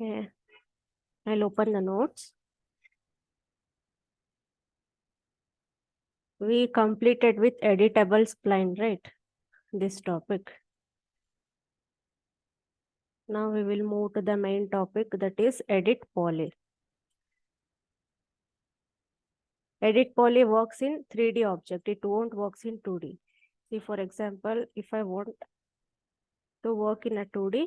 Okay, I'll open the notes. We completed with editable spline, right? This topic. Now we will move to the main topic, that is edit poly. Edit poly works in 3D object. It won't works in 2D. See, for example, if I want to work in a 2D,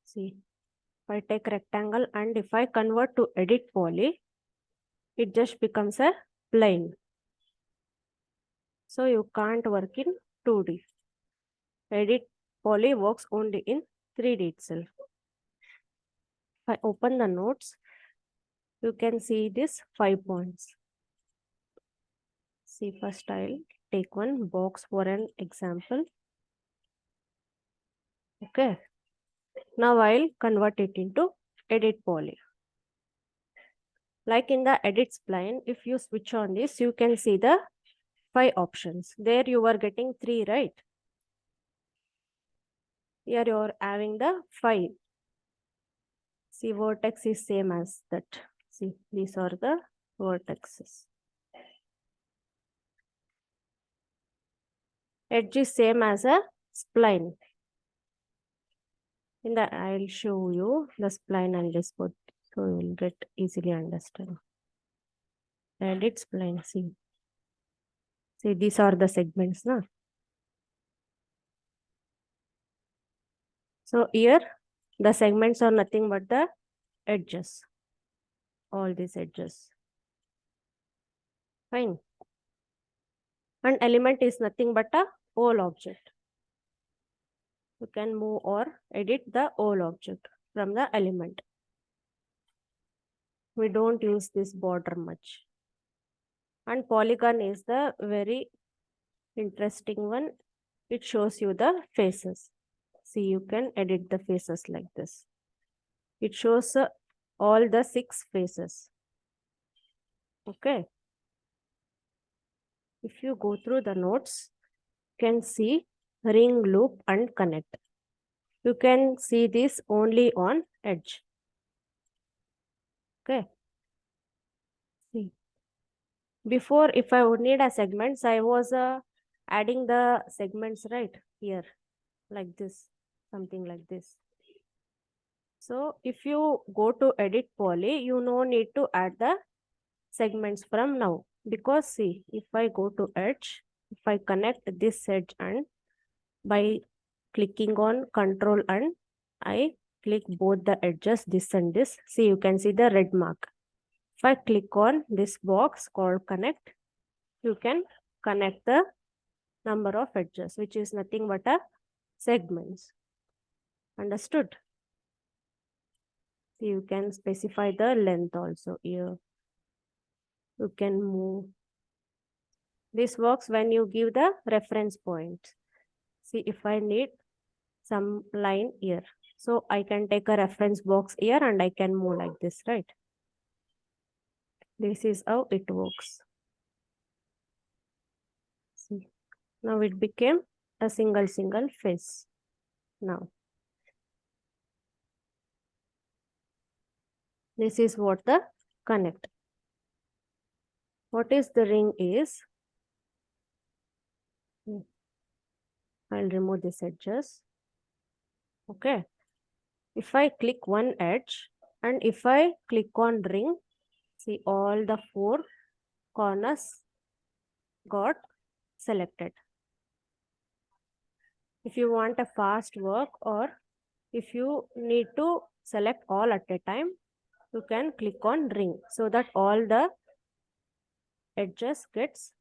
see, if I take rectangle and if I convert to edit poly, it just becomes a plane. So you can't work in 2D. Edit poly works only in 3D itself. If I open the notes, you can see this 5 points. See, first I'll take one box for an example. Okay. Now I'll convert it into edit poly. Like in the edit spline, if you switch on this, you can see the 5 options. There you are getting 3, right? Here you are having the 5. See, vertex is same as that. See, these are the vertexes. Edge is same as a spline. In the I'll show you the spline and this both, so you will get easily understand. Edit spline. See, these are the segments, na? So here the segments are nothing but the edges. All these edges. Fine. An element is nothing but a whole object. You can move or edit the whole object from the element. We don't use this border much. And polygon is the very interesting one. It shows you the faces. See, you can edit the faces like this. It shows all the 6 faces. Okay. If you go through the notes, you can see ring, loop and connect. You can see this only on edge. Okay. See. Before, if I would need a segments, I was adding the segments right here, like this, something like this. So if you go to edit poly, you no need to add the segments from now. Because see, if I go to edge, if I connect this edge and by clicking on control and I click both the edges, this and this, see, you can see the red mark. If I click on this box called connect, you can connect the number of edges, which is nothing but a segments. Understood? You can specify the length also here. You can move. This works when you give the reference point. See, if I need some line here, so I can take a reference box here and I can move like this, right? This is how it works. See, now it became a single face. Now, this is what the connect. What is the ring is, I'll remove these edges. Okay. If I click one edge and if I click on ring, see all the 4 corners got selected. If you want a fast work or if you need to select all at a time, you can click on ring so that all the edges gets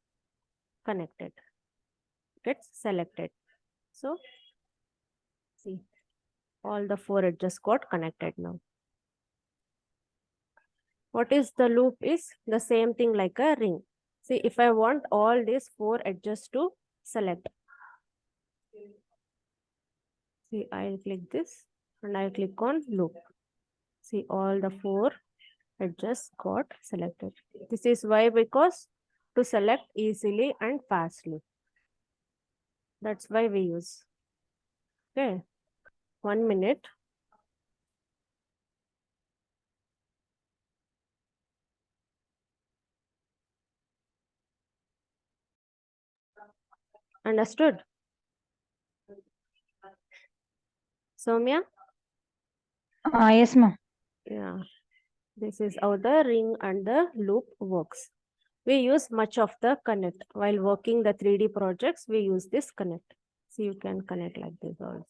connected, gets selected. So see, all the 4 edges got connected now. What is the loop is the same thing like a ring. See, if I want all these 4 edges to select, see, I'll click this and I'll click on loop. See, all the 4 edges got selected. This is why, because to select easily and fastly. That's why we use. Okay. 1 minute. Understood? Soumya? Yes, ma'am. Yeah. This is how the ring and the loop works. We use much of the connect. While working the 3D projects, we use this connect. So you can connect like this also.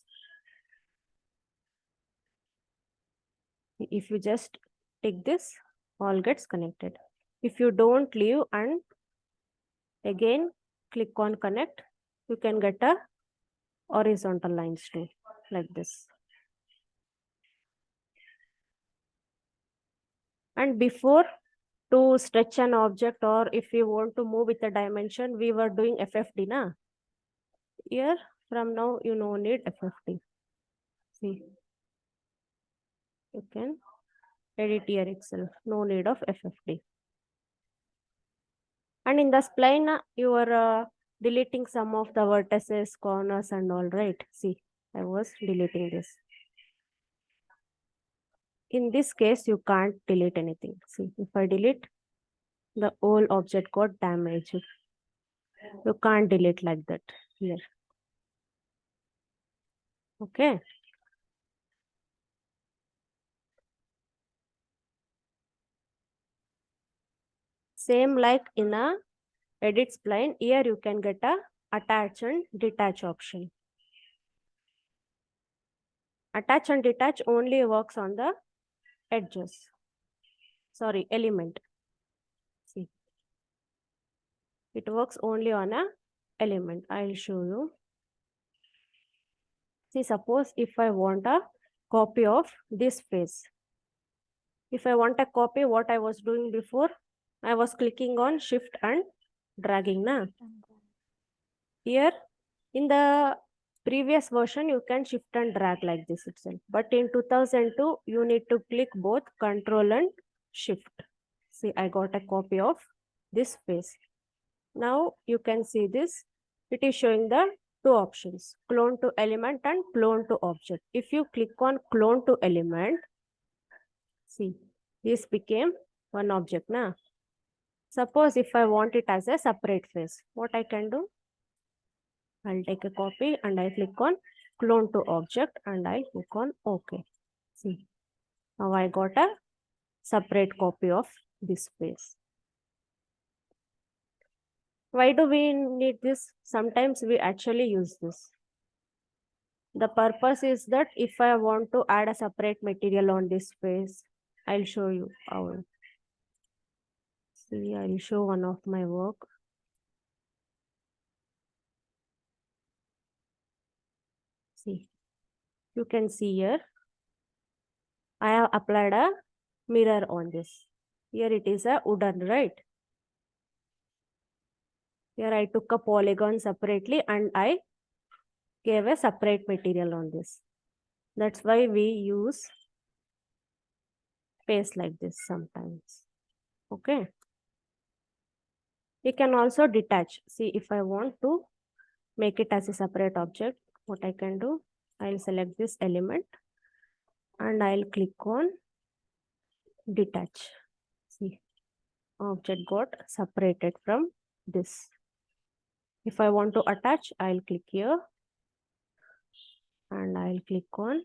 If you just take this, all gets connected. If you don't leave and again click on connect, you can get a horizontal lines too, like this. And before, to stretch an object or if you want to move with a dimension, we were doing FFD, na? Here, from now, you no need FFD. See, you can edit here itself, no need of FFD. And in the spline, you are deleting some of the vertices, corners and all, right? See, I was deleting this. In this case, you can't delete anything. See, if I delete, the whole object got damaged. You can't delete like that here. Okay. Same like in a edit spline, here you can get a attach and detach option. Attach and detach only works on the edges. Sorry, element. See, it works only on a element. I'll show you. See, suppose if I want a copy of this face. If I want a copy, what I was doing before, I was clicking on shift and dragging. Na? Here, in the previous version, you can shift and drag like this itself. But in 2002, you need to click both control and shift. See, I got a copy of this face. Now you can see this. It is showing the two options, clone to element and clone to object. If you click on clone to element, see, this became one object. Na? Suppose if I want it as a separate face, what I can do? I'll take a copy and I click on clone to object and I click on OK. See, now I got a separate copy of this face. Why do we need this? Sometimes we actually use this. The purpose is that if I want to add a separate material on this face, I'll show you how. See, I'll show one of my work. See, you can see here, I have applied a mirror on this. Here it is a wooden, right? Here I took a polygon separately and I gave a separate material on this. That's why we use paste like this sometimes. Okay. We can also detach. See, if I want to make it as a separate object, what I can do, I'll select this element and I'll click on detach. See, object got separated from this. If I want to attach, I'll click here and I'll click on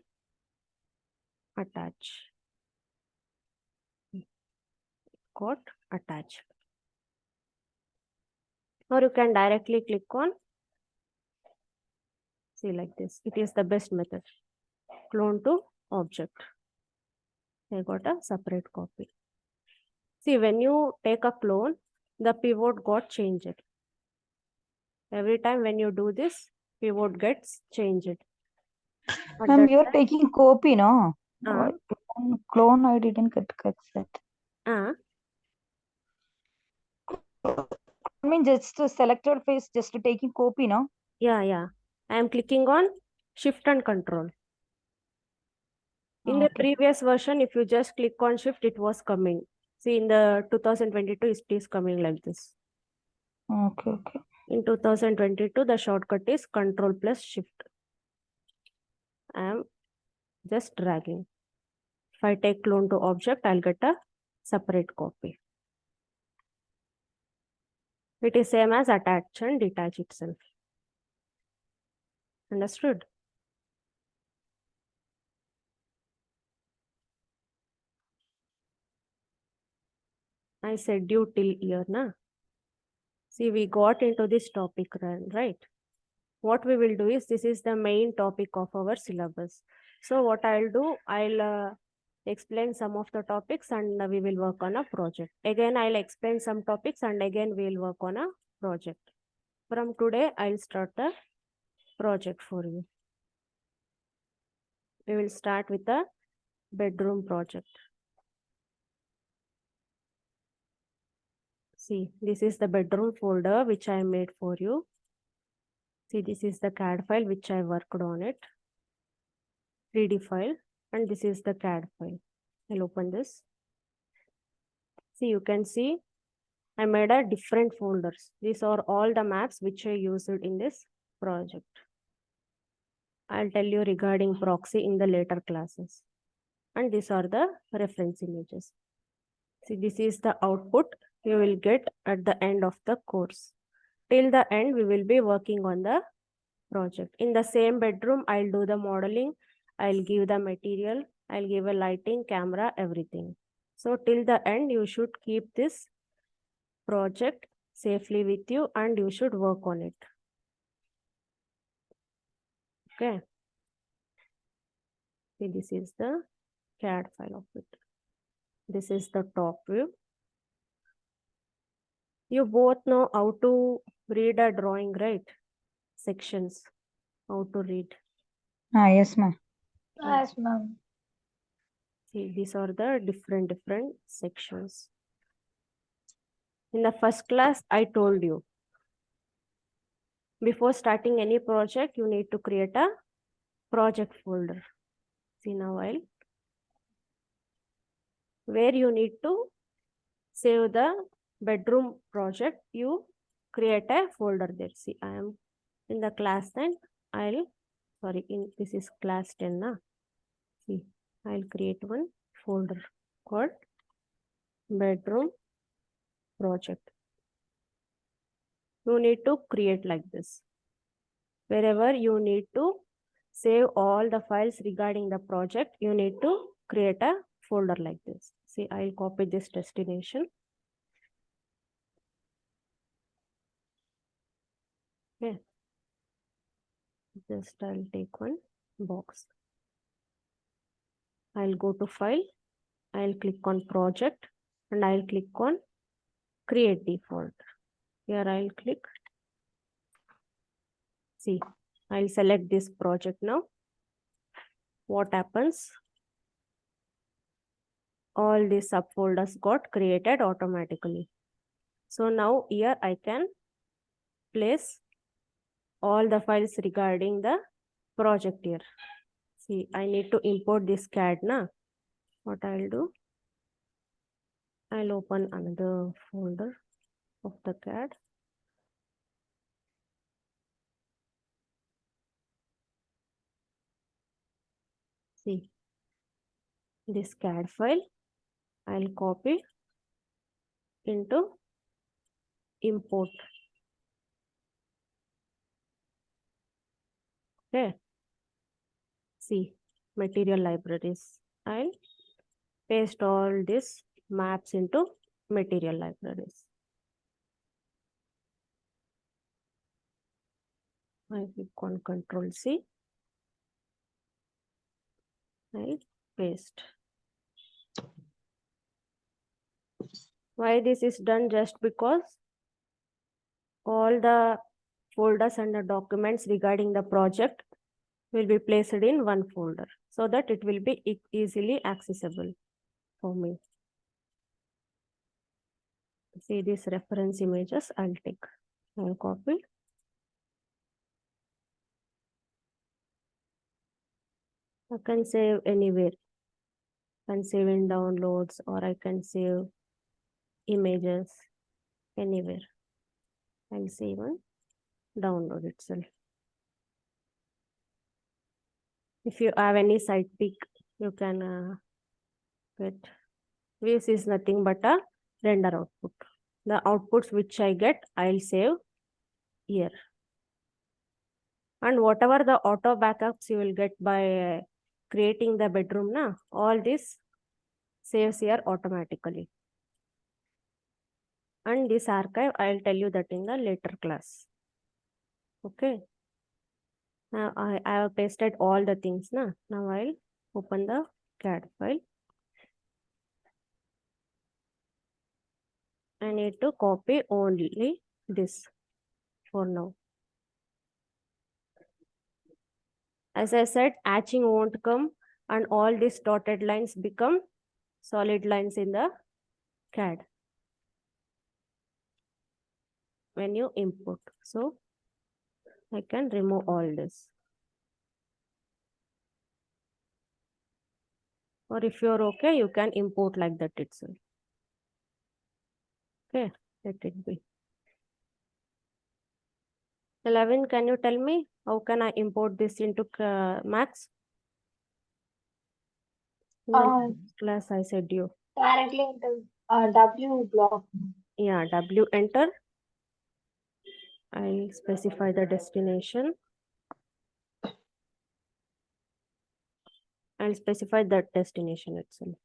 attach. Got attached. Or you can directly click on, see like this. It is the best method. Clone to object. I got a separate copy. See, when you take a clone, the pivot got changed. Every time when you do this, pivot gets changed. Ma'am, you're taking copy, no? Uh, Clone, I didn't get that. I mean, just to selected face, just to taking copy, no? Yeah. I am clicking on shift and control. In the previous version, if you just click on shift, it was coming. See, in the 2022, it is coming like this. Okay. In 2022, the shortcut is control plus shift. I am just dragging. If I take clone to object, I'll get a separate copy. It is same as attach and detach itself. Understood? I said you till here, na? See, we got into this topic, right? What we will do is, this is the main topic of our syllabus. So what I'll do, I'll explain some of the topics and we will work on a project. Again, I'll explain some topics and again we'll work on a project. From today, I'll start the project for you. We will start with the bedroom project. See, this is the bedroom folder which I made for you. See, this is the CAD file which I worked on it. 3D file, and this is the CAD file. I'll open this. See, you can see I made a different folders. These are all the maps which I used in this project. I'll tell you regarding proxy in the later classes. And these are the reference images. See, this is the output you will get at the end of the course. Till the end, we will be working on the project. In the same bedroom, I'll do the modeling. I'll give the material. I'll give a lighting, camera, everything. So till the end, you should keep this project safely with you and you should work on it. Okay. See, this is the CAD file of it. This is the top view. You both know how to read a drawing, right? Sections, how to read. Yes, ma'am. Yes, ma'am. See, these are the different sections. In the first class, I told you, before starting any project, you need to create a project folder. See now, where you need to save the bedroom project, you create a folder there. See, I am in the class 10. This is class 10 now. See, I'll create one folder called bedroom project. You need to create like this. Wherever you need to save all the files regarding the project, you need to create a folder like this. See, I'll copy this destination. Okay. Just I'll take one box. I'll go to file. I'll click on project and I'll click on create default. Here I'll click. See, I'll select this project now. What happens? All these subfolders got created automatically. So now here I can place all the files regarding the project here. See, I need to import this CAD now. What I'll do? I'll open another folder of the CAD. See, this CAD file, I'll copy into import. Okay. See, material libraries. I'll paste all these maps into material libraries. I click on Control C. I'll paste. Why this is done? Just because all the folders and the documents regarding the project will be placed in one folder so that it will be easily accessible for me. See these reference images, I'll take. I'll copy. I can save anywhere. I can save in downloads or I can save images anywhere. I'll save on download itself. If you have any side peak, you can get. Views is nothing but a render output. The outputs which I get, I'll save here. And whatever the auto backups you will get by creating the bedroom, all this saves here automatically. And this archive, I'll tell you that in the later class. Okay. Now I have pasted all the things. Now I'll open the CAD file. I need to copy only this for now. As I said, hatching won't come and all these dotted lines become solid lines in the CAD when you import. So I can remove all this. Or if you're okay, you can import like that itself. Okay, let it be. 11, can you tell me how can I import this into Max? In the last class I said you. Directly into W block. Yeah, W enter. I specify the destination. I'll specify that destination itself,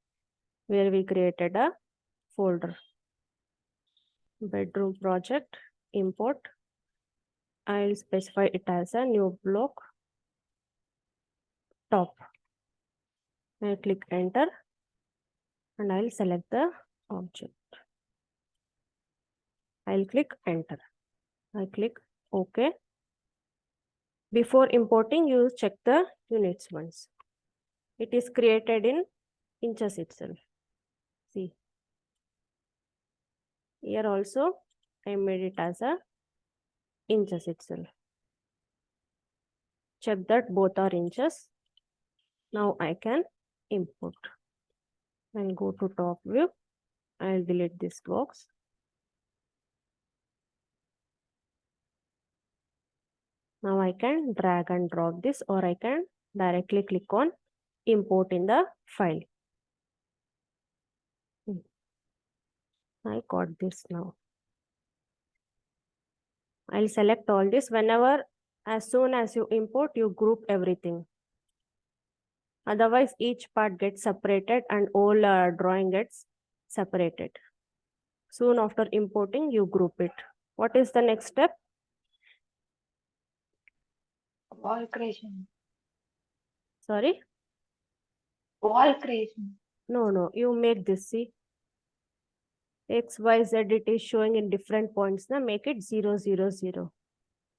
where we created a folder. Bedroom project, import. I'll specify it as a new block, top. I'll click enter and I'll select the object. I'll click enter. I click OK. Before importing, you check the units once. It is created in inches itself. See. Here also, I made it as a inches itself. Check that both are inches. Now I can import. I'll go to top view. I'll delete this box. Now I can drag and drop this, or I can directly click on import in the file. I got this now. I'll select all this. Whenever, as soon as you import, you group everything. Otherwise, each part gets separated and all drawing gets separated. Soon after importing, you group it. What is the next step? Wall creation. Sorry? Wall creation. No, you make this, see. X, Y, Z, it is showing in different points. Now make it 0, 0, 0.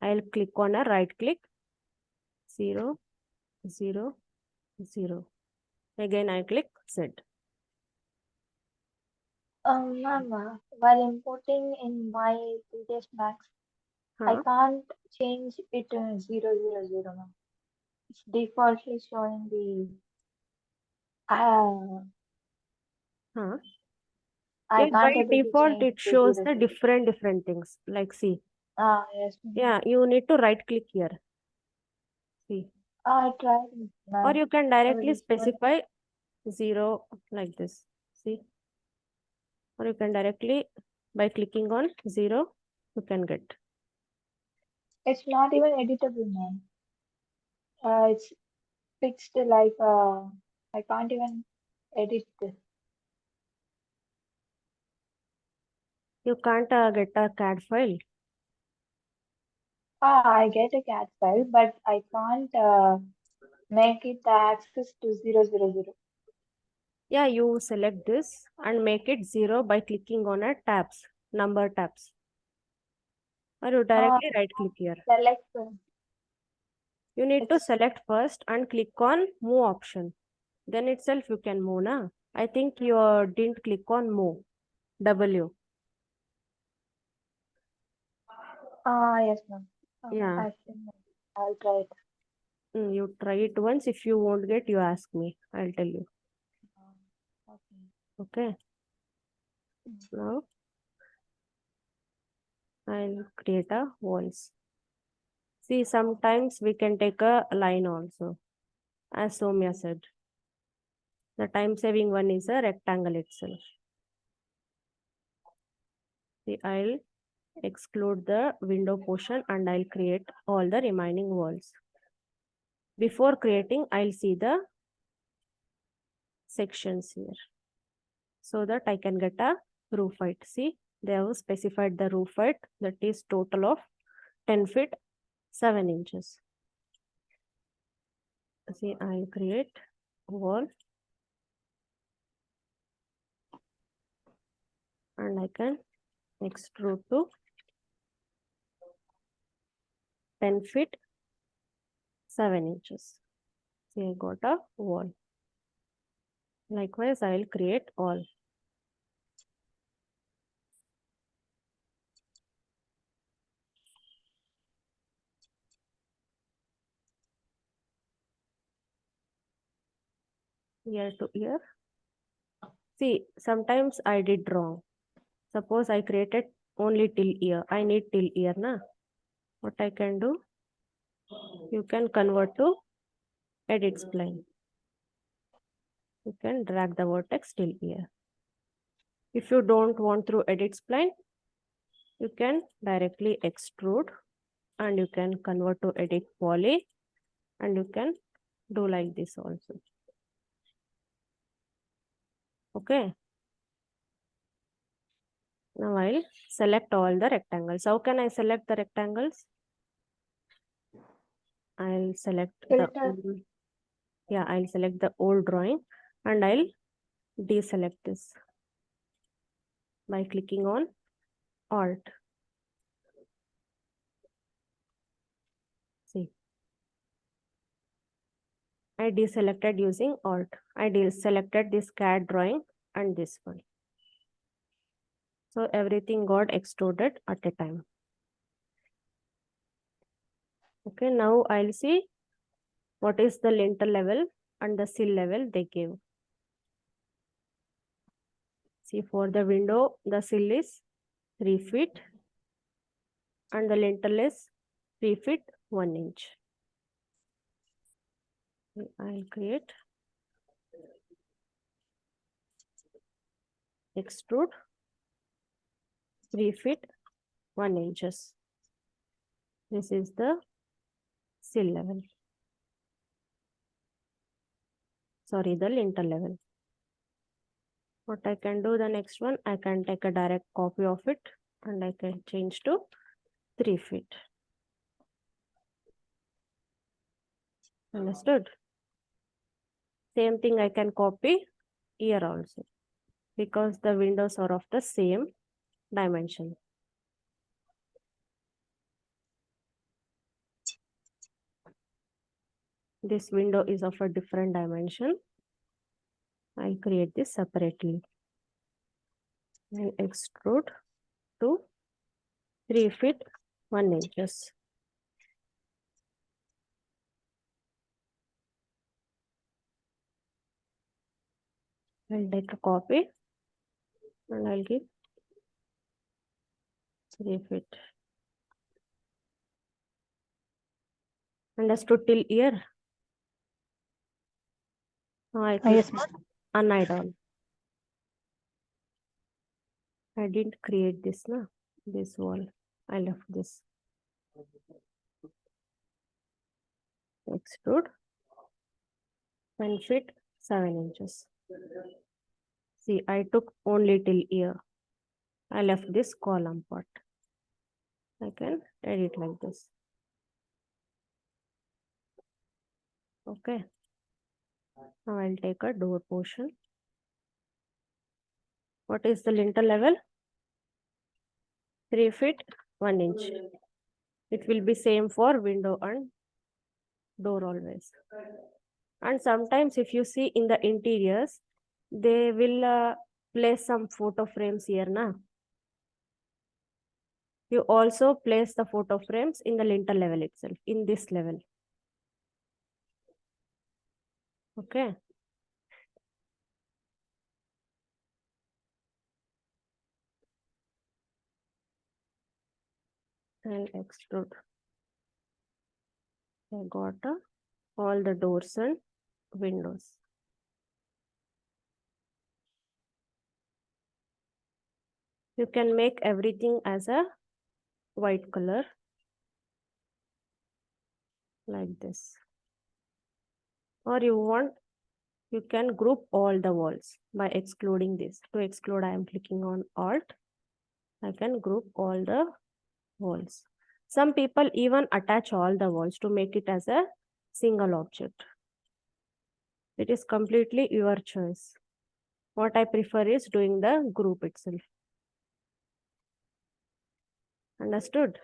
I'll click on a right click. 0, 0, 0. Again, I click Z. Ma'am, while importing in my 3Dsmax, I can't change it to 0, 0, 0, ma'am. It's defaultly showing the I By can't able to default, change it to shows 0, the 0. different things. Like see. Yes, ma'am. Yeah, you need to right click here. See. I tried, ma'am. Or you can directly Already showing. specify 0 like this. See. Or you can directly, by clicking on 0, you can get. It's not even editable, ma'am. It's fixed like I can't even edit this. You can't get a CAD file. I get a CAD file, but I can't make it access to 0, 0, 0. Yeah, you select this and make it 0 by clicking on a tabs, number tabs. Or you directly right click here. Select. You need to select first and click on move option. Then itself you can move, na? I think you didn't click on move. W. Yes, ma'am. Yeah. I'll try it. You try it once. If you won't get, you ask me. I'll tell you. Okay. Now I'll create a walls. See, sometimes we can take a line also. as Soumya said. The time saving one is a rectangle itself. See, I'll exclude the window portion and I'll create all the remaining walls. Before creating, I'll see the sections here so that I can get a roof height. See, they have specified the roof height, that is total of 10 feet 7 inches. See, I'll create wall and I can extrude to 10 feet 7 inches. See, I got a wall. Likewise, I'll create all. Ear to ear. See, sometimes I did wrong. Suppose I created only till ear. I need till ear, na? What I can do? You can convert to edit spline. You can drag the vertex till ear. If you don't want through edit spline, you can directly extrude and you can convert to edit poly and you can do like this also. Okay. Now I'll select all the rectangles. How can I select the rectangles? I'll select the old, I'll select the old drawing and I'll deselect this by clicking on Alt. See, I deselected using Alt. I deselected this CAD drawing and this one. So everything got extruded at a time. Okay, now I'll see what is the lintel level and the sill level they gave. See, for the window, the sill is 3 feet and the lintel is 3 feet 1 inch. I'll create extrude 3 feet 1 inches. This is the sill level. Sorry, the lintel level. What I can do, the next one, I can take a direct copy of it and I can change to 3 feet. Understood? Same thing I can copy here also because the windows are of the same dimension. This window is of a different dimension. I'll create this separately and extrude to 3 feet 1 inches. I'll take a copy and I'll give 3 feet. Understood till here? Now I click Yes, on unhide all. I didn't create this, na? This wall. I left this. Extrude 10 feet 7 inches. See, I took only till here. I left this column part. I can edit like this. Okay. Now I'll take a door portion. What is the lintel level? 3 feet 1 inch. It will be same for window and door always. And sometimes if you see in the interiors, they will place some photo frames here, na? You also place the photo frames in the lintel level itself, in this level. Okay. And extrude. I got all the doors and windows. You can make everything as a white color like this. Or you can group all the walls by excluding this. To exclude, I am clicking on Alt. I can group all the walls. Some people even attach all the walls to make it as a single object. It is completely your choice. What I prefer is doing the group itself. Understood?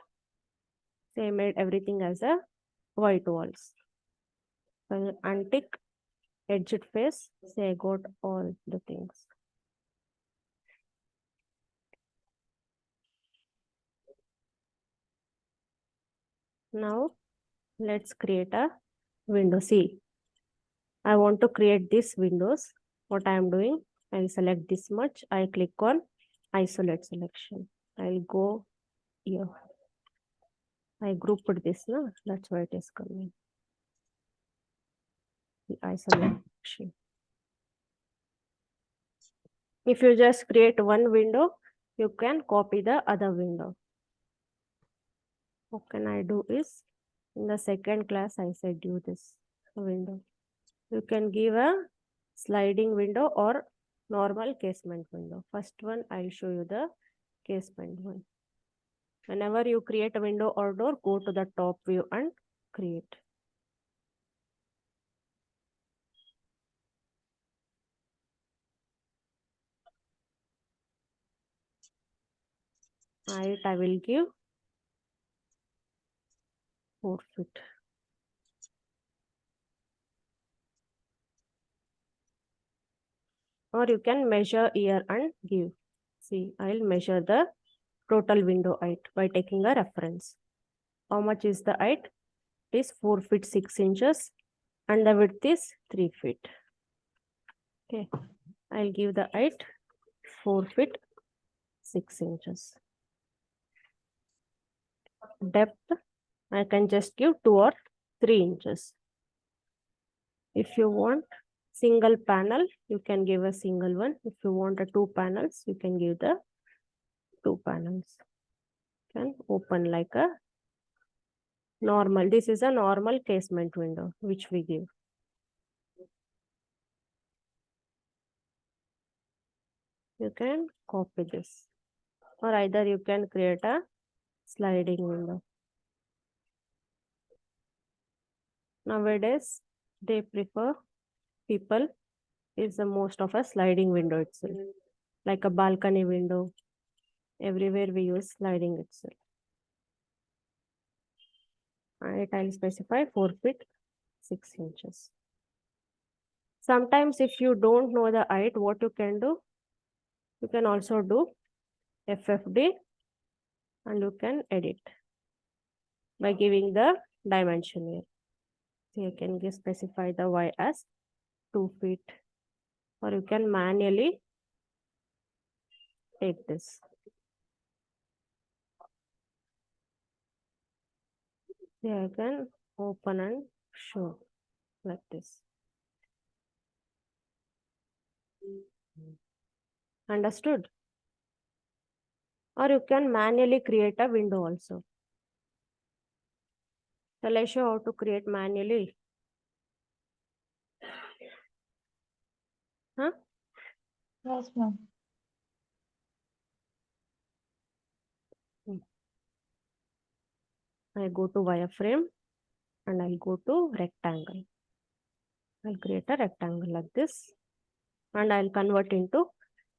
So I made everything as a white walls. So untick edged face. Say I got all the things. Now let's create a window. See, I want to create this windows. What I am doing, I'll select this much. I click on isolate selection. I'll go here. I grouped this, no? That's why it is coming. The isolation. If you just create one window, you can copy the other window. What can I do is, in the second class, I said you this window. You can give a sliding window or normal casement window. First one, I'll show you the casement one. Whenever you create a window or door, go to the top view and create. Height I will give 4 feet. Or you can measure here and give. See, I'll measure the total window height by taking a reference. How much is the height? It is 4 feet 6 inches and the width is 3 feet. Okay, I'll give the height 4 feet 6 inches. Depth, I can just give 2 or 3 inches. If you want single panel, you can give a single one. If you want a 2 panels, you can give the 2 panels. Can open like a normal. This is a normal casement window, which we give. You can copy this. Or either you can create a sliding window. Nowadays, they prefer people is the most of a sliding window itself. Like a balcony window. Everywhere we use sliding itself. Height I'll specify 4 feet 6 inches. Sometimes if you don't know the height, what you can do? You can also do FFD and you can edit by giving the dimension here. So you can specify the Y as 2 feet or you can manually take this. Yeah, I can open and show like this. Understood? Or you can manually create a window also. Shall I show how to create manually? Huh? Yes, ma'am. I go to wireframe and I'll go to rectangle. I'll create a rectangle like this and I'll convert into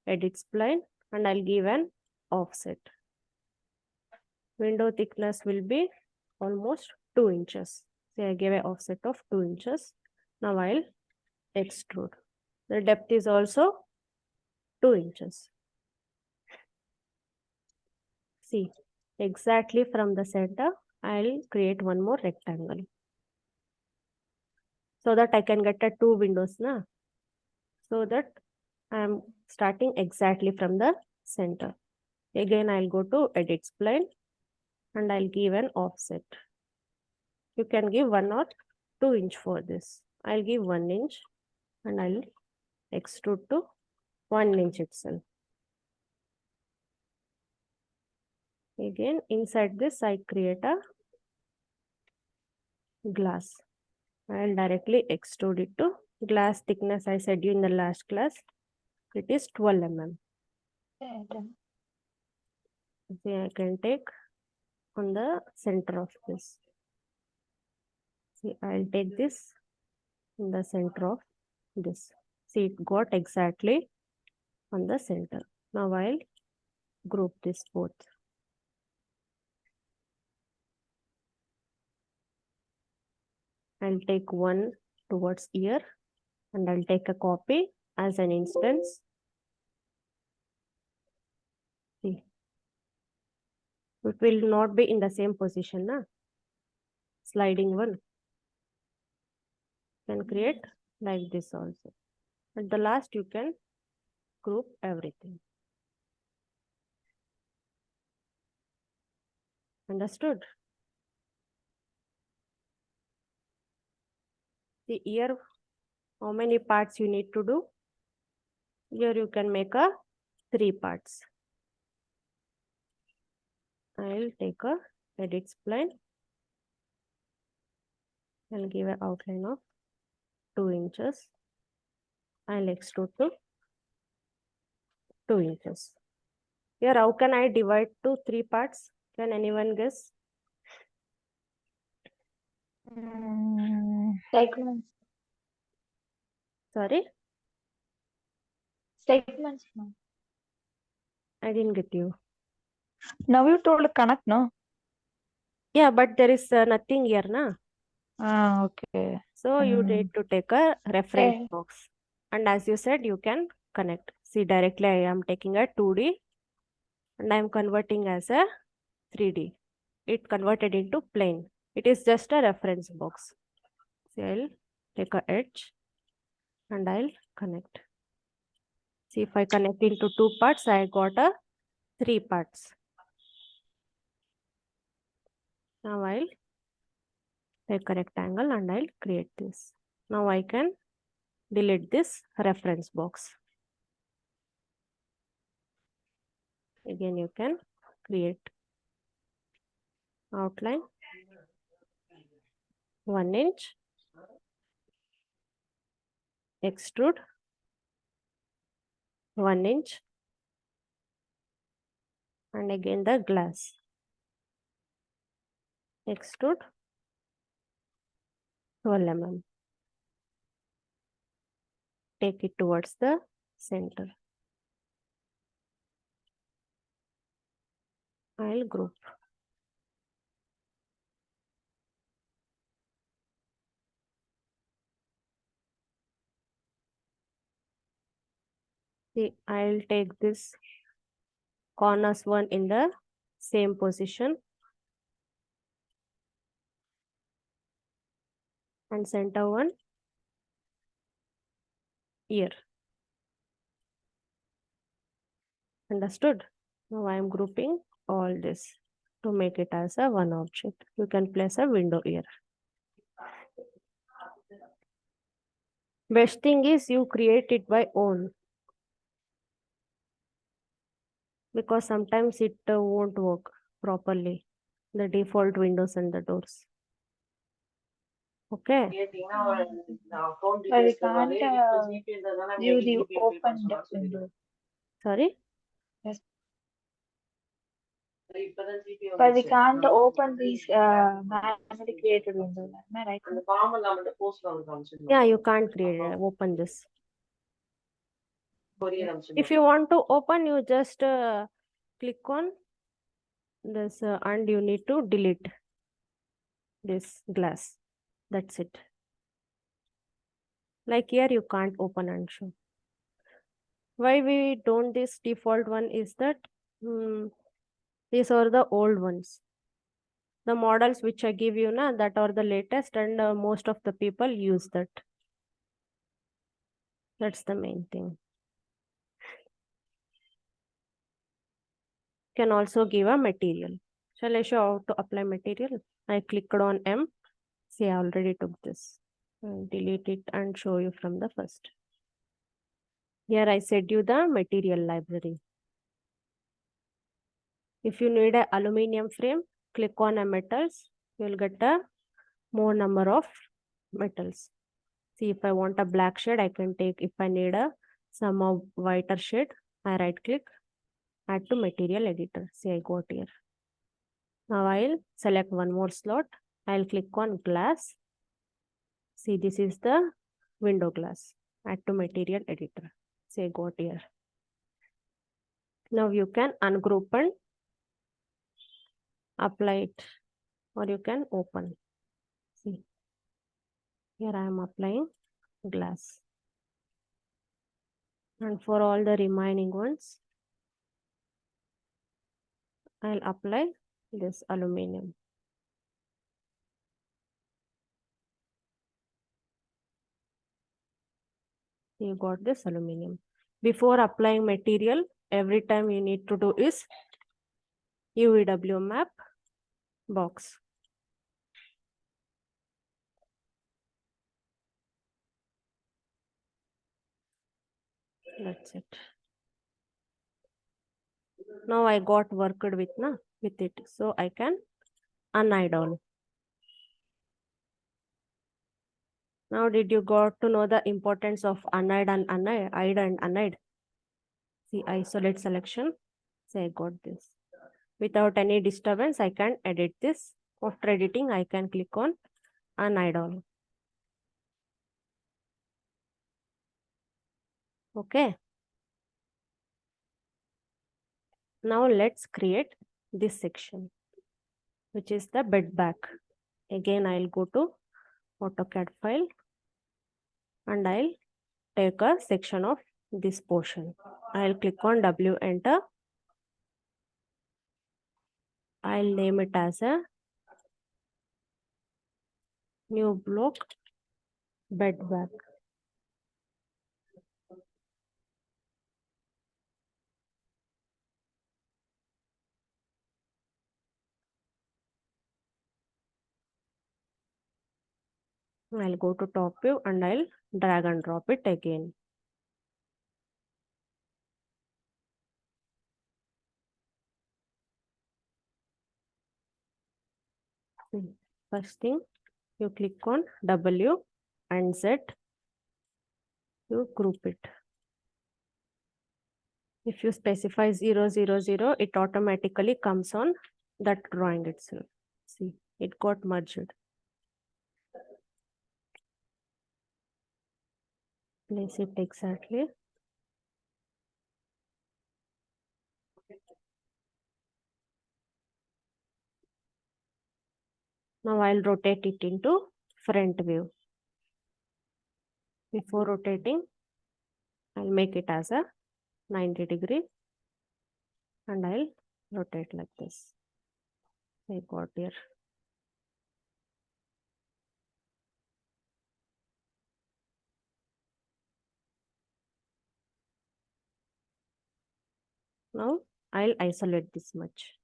edit spline and I'll give an offset. Window thickness will be almost 2 inches. Say I gave an offset of 2 inches. Now I'll extrude. The depth is also 2 inches. See, exactly from the center, I'll create one more rectangle. So that I can get 2 windows, na? So that I'm starting exactly from the center. Again, I'll go to edit spline and I'll give an offset. You can give 1 or 2 inch for this. I'll give 1 inch and I'll extrude to 1 inch itself. Again, inside this, I create a glass. I'll directly extrude it to glass thickness. I said you in the last class, it is 12 mm. Okay, done. See, I can take on the center of this. See, I'll take this in the center of this. See, it got exactly on the center. Now I'll group this both. I'll take one towards ear and I'll take a copy as an instance. See, it will not be in the same position, na? Sliding one. You can create like this also. At the last, you can group everything. Understood? The ear, how many parts you need to do? Here you can make a 3 parts. I'll take a edit spline. I'll give an outline of 2 inches. I'll extrude to 2 inches. Here, how can I divide to 3 parts? Can anyone guess? Segments. Sorry, Segments, ma'am. I didn't get you. Now you told connect, no? Yeah, but there is nothing here, na? Ah, okay. So you need to take a reference Okay. box. And as you said, you can connect. See, directly I am taking a 2D and I am converting as a 3D. It converted into plane. It is just a reference box. See, I'll take a edge and I'll connect. See, if I connect into 2 parts, I got a 3 parts. Now I'll take a rectangle and I'll create this. Now I can delete this reference box. Again, you can create outline 1 inch, extrude 1 inch, and again the glass. Extrude 12 mm. Take it towards the center. I'll group. See, I'll take this corners one in the same position and center one here. Understood? Now I am grouping all this to make it as a one object. You can place a window here. Best thing is you create it by own, because sometimes it won't work properly, the default windows and the doors. Okay. But we can't view the open window. Sorry. Yes. But we can't open these manually created windows. Am I right? Yeah, you can't create open this. If you want to open, you just click on this and you need to delete this glass. That's it. Like here, you can't open and show. Why we don't this default one is that these are the old ones. The models which I give you now, that are the latest, and most of the people use that. That's the main thing. Can also give a material. Shall I show how to apply material? I clicked on M. See, I already took this. I'll delete it and show you from the first. Here I said you the material library. If you need a aluminium frame, click on a metals. You will get a more number of metals. See, if I want a black shade, I can take. If I need a some of whiter shade, I right click, add to material editor. See, I got here. Now I'll select one more slot. I'll click on glass. See, this is the window glass. Add to material editor. See, I got here. Now you can ungroup and apply it, or you can open. See, here I am applying glass. And for all the remaining ones, I'll apply this aluminum. You got this aluminum. Before applying material, every time you need to do is UVW map box. That's it. Now I got worked with it, so I can unhide all. Now, did you got to know the importance of unhide and unhide? See, isolate selection. Say I got this. Without any disturbance, I can edit this. After editing, I can click on unhide all. Okay. Now let's create this section, which is the bed back. Again, I'll go to AutoCAD file and I'll take a section of this portion. I'll click on W, enter. I'll name it as a new block bed back. I'll go to top view and I'll drag and drop it again. First thing, you click on W and Z, you group it. If you specify 0, 0, 0, it automatically comes on that drawing itself. See, it got merged. Place it exactly. Now I'll rotate it into front view. Before rotating, I'll make it as a 90 degree and I'll rotate like this. I got here. Now I'll isolate this much.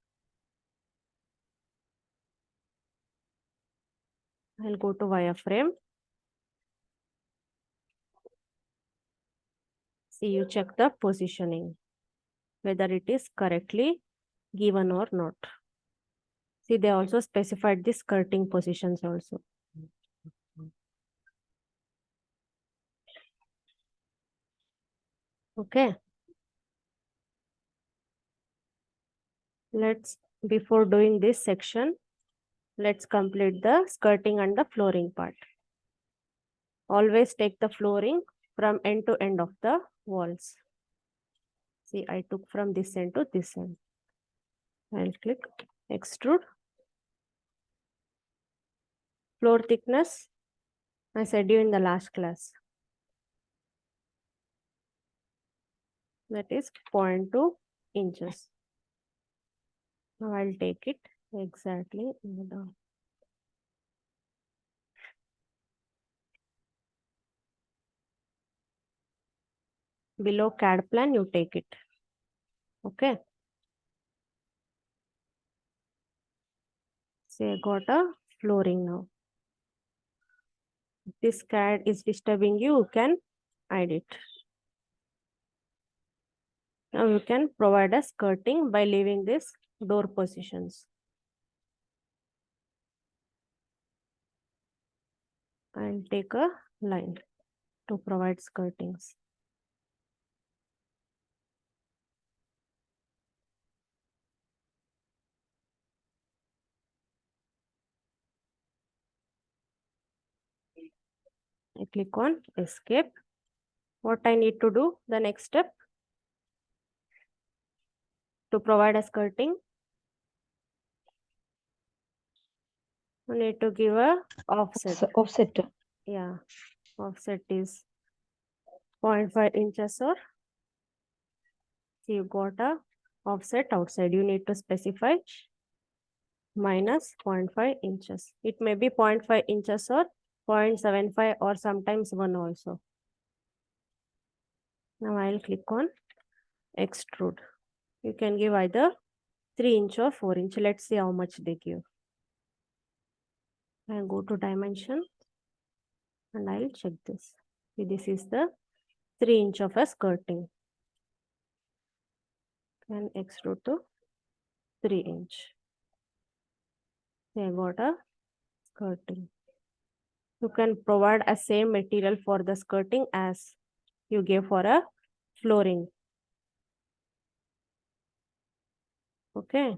I'll go to wireframe. See, you check the positioning, whether it is correctly given or not. See, they also specified the skirting positions also. Okay. Before doing this section, let's complete the skirting and the flooring part. Always take the flooring from end to end of the walls. See, I took from this end to this end. I'll click extrude. Floor thickness, I said you in the last class. That is 0.2 inches. Now I'll take it exactly in the below CAD plan, you take it. Okay. See, I got a flooring now. this cat is disturbing you, you can hide it. Now you can provide a skirting by leaving this door positions. I'll take a line to provide skirtings. I click on escape. What I need to do, the next step, to provide a skirting, you need to give a offset. Offset. Yeah, offset is 0.5 inches, or you got a offset outside. You need to specify minus 0.5 inches. It may be 0.5 inches or 0.75 or sometimes 1 also. Now I'll click on extrude. You can give either 3 inch or 4 inch. Let's see how much they give. I'll go to dimension and I'll check this. See, this is the 3 inch of a skirting. And extrude to 3 inch. See, I got a skirting. You can provide a same material for the skirting as you gave for a flooring. Okay.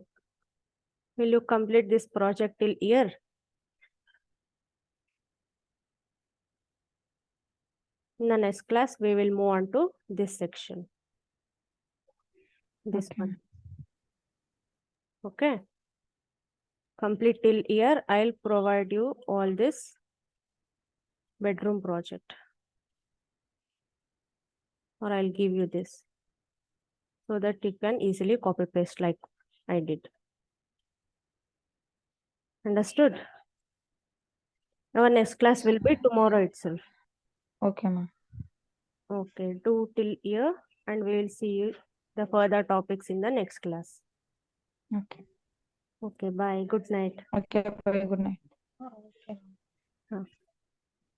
Will you complete this project till year? In the next class, we will move on to this section. This Okay. one. Okay. Complete till year. I'll provide you all this bedroom project. Or I'll give you this, so that you can easily copy paste like I did. Understood? Our next class will be tomorrow itself. Okay, ma'am. Okay, do till year, and we will see you the further topics in the next class. Okay. Okay, bye. Good night. Okay, bye. Good night. Okay.